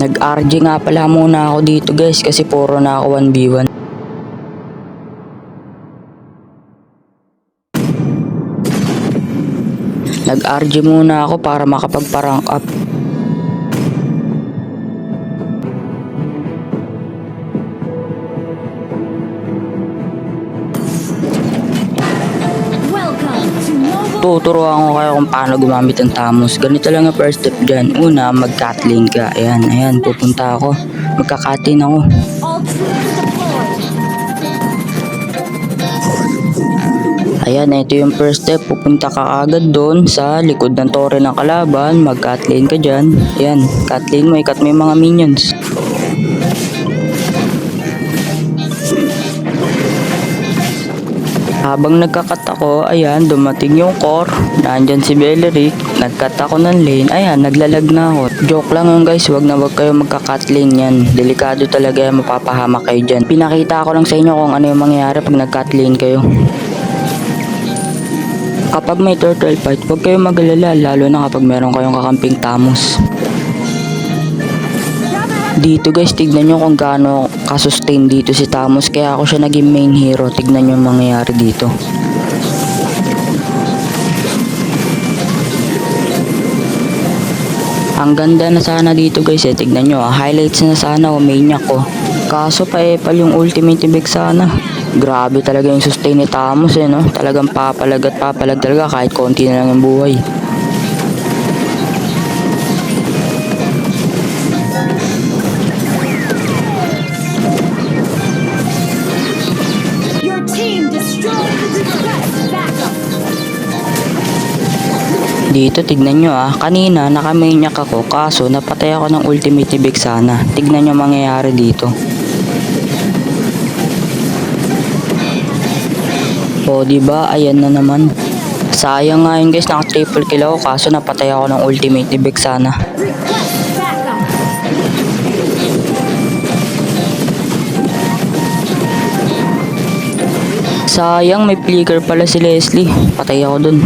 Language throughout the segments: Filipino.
Nag-RG nga pala muna ako dito guys kasi puro na ako 1v1. Nag-RG muna ako para makapagpa-rank up. Tuturuan ko kayo kung paano gumamit ng Tamos. Ganito lang ang first step dyan. Una, mag-Katlin ka. Ayan, pupunta ako. Magka-Katlin ako. Ayan, ito yung first step. Pupunta ka agad doon sa likod ng tore ng kalaban. Mag-Katlin ka dyan. Ayan, Katlin mo, ikat mo yung mga minions. Habang nagkakat ako, ayan, dumating yung core. Nandyan si Beleric. Nagkat ako ng lane. Ayan, naglalag na ako. Joke lang yun guys, wag kayo magka-cut lane yan. Delikado talaga yan, mapapahamak kayo dyan. Pinakita ko lang sa inyo kung ano yung mangyayari pag nag-cut lane kayo. Kapag may turtle fight, huwag kayong mag-alala, lalo na kapag meron kayong kakamping Tamos. Dito guys, tignan nyo kung gaano kasustain dito si Tamos, kaya ako siya naging main hero. Tignan nyo yung mangyayari dito. Ang ganda na sana dito guys tignan nyo highlights na sana o maniac ko. Kaso pa-epal yung ultimate big sana. Grabe talaga yung sustain ni Tamos no? Talagang papalag talaga kahit konti na lang yung buhay. Dito tignan nyo kanina nakamaniac ako kaso napatay ako ng ultimate ni Vexana. Tignan nyo mangyayari dito. O diba ayan na naman. Sayang nga yun guys, naka triple kill ako kaso napatay ako ng ultimate ni Vexana. Sayang may flicker pala si Leslie. Patay ako dun.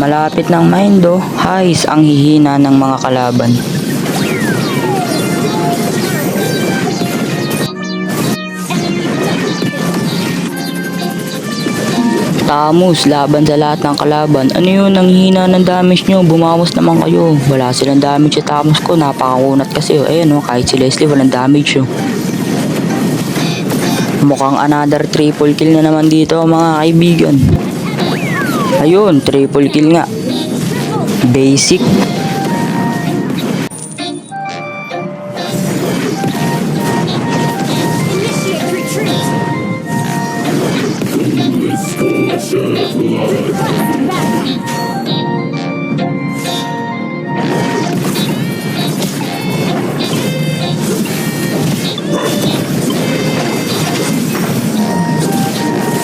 Malapit ng Mindo, Hais ang hihina ng mga kalaban. Tamos, laban sa lahat ng kalaban. Ano yun, ang hina ng damage nyo? Bumawas naman kayo. Wala silang damage sa Tamos ko, napakakunat kasi. Ayan kahit si Leslie walang damage Mukhang another triple kill na naman dito mga kaibigan. Ayun, triple kill nga. Basic.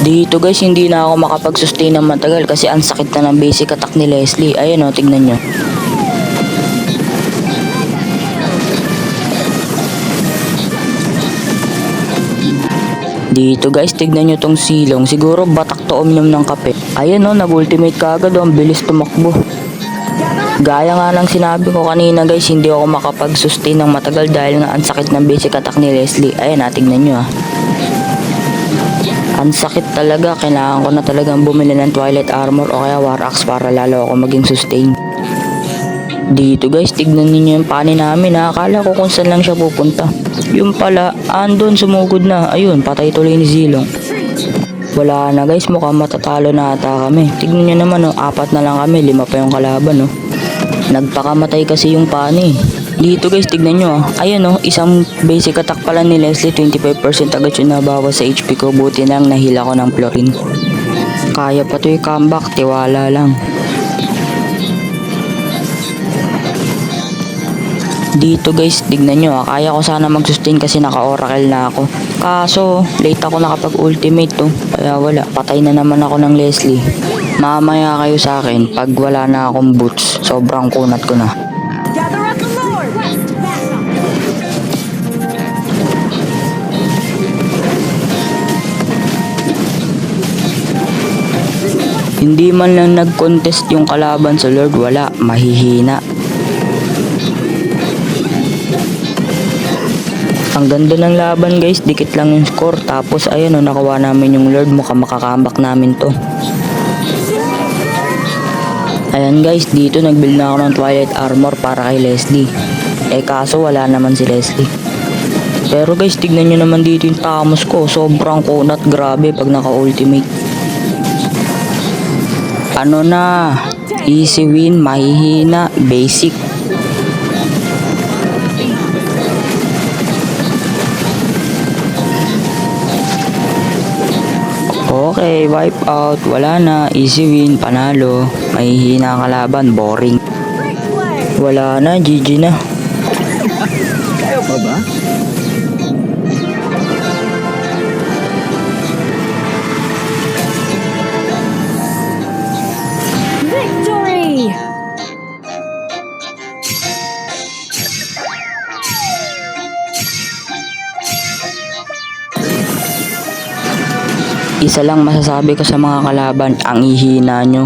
Dito guys, hindi na ako makapag-sustain ng matagal kasi ang sakit na ng basic attack ni Leslie. Ayan tignan nyo. Dito guys, tignan nyo tong silong. Siguro batak to uminom ng kape. Ayan nag-ultimate kagad ang bilis tumakbo. Gaya nga lang sinabi ko kanina guys, hindi ako makapag-sustain ng matagal dahil nga ang sakit ng basic attack ni Leslie. Ayan tignan nyo Ang sakit talaga, kailangan ko na talagang bumili ng Twilight Armor o kaya War Axe para lalo ako maging sustain. Dito guys, tignan ninyo yung pani namin ha. Akala ko kung saan lang siya pupunta. Yung pala, andon sumugod na. Ayun, patay tuloy ni Zilong. Wala na guys, mukhang matatalo na ata kami. Tignan nyo naman oh, 4 na lang kami, 5 pa yung kalaban oh. Nagpakamatay kasi yung pani. Dito guys, tignan nyo ah. Ayun oh, isang basic attack pala ni Leslie, 25% agad yung nabawas sa HP ko. Buti na lang nahila ko ng Florin. Kaya pa to yung comeback, tiwala lang. Dito guys, tignan nyo ah. Kaya ko sana mag-sustain kasi naka-oracle na ako. Kaso, late ako nakapag-ultimate to. Kaya wala, patay na naman ako ng Leslie. Mamaya kayo sa akin pag wala na akong boots. Sobrang kunat ko na. Gather up the Lord! Hindi man lang nag-contest yung kalaban sa Lord, wala, mahihina. Ang ganda ng laban guys, dikit lang yung score. Tapos ayun o, nakuha namin yung Lord, mukhang makakambak namin to. Ayan guys, dito nagbuild na ako ng Twilight Armor para kay Leslie. Eh kaso wala naman si Leslie. Pero guys, tignan nyo naman dito yung tamos ko. Sobrang kunat, grabe pag naka-ultimate. Ano na, easy win, mahihina, basic. Okay, wipe out, wala na, easy win, panalo. Mahihina ang kalaban, boring. Wala na, GG na. Kaya pa ba? Victory! Isa lang masasabi ko sa mga kalaban, ang ihina nyo.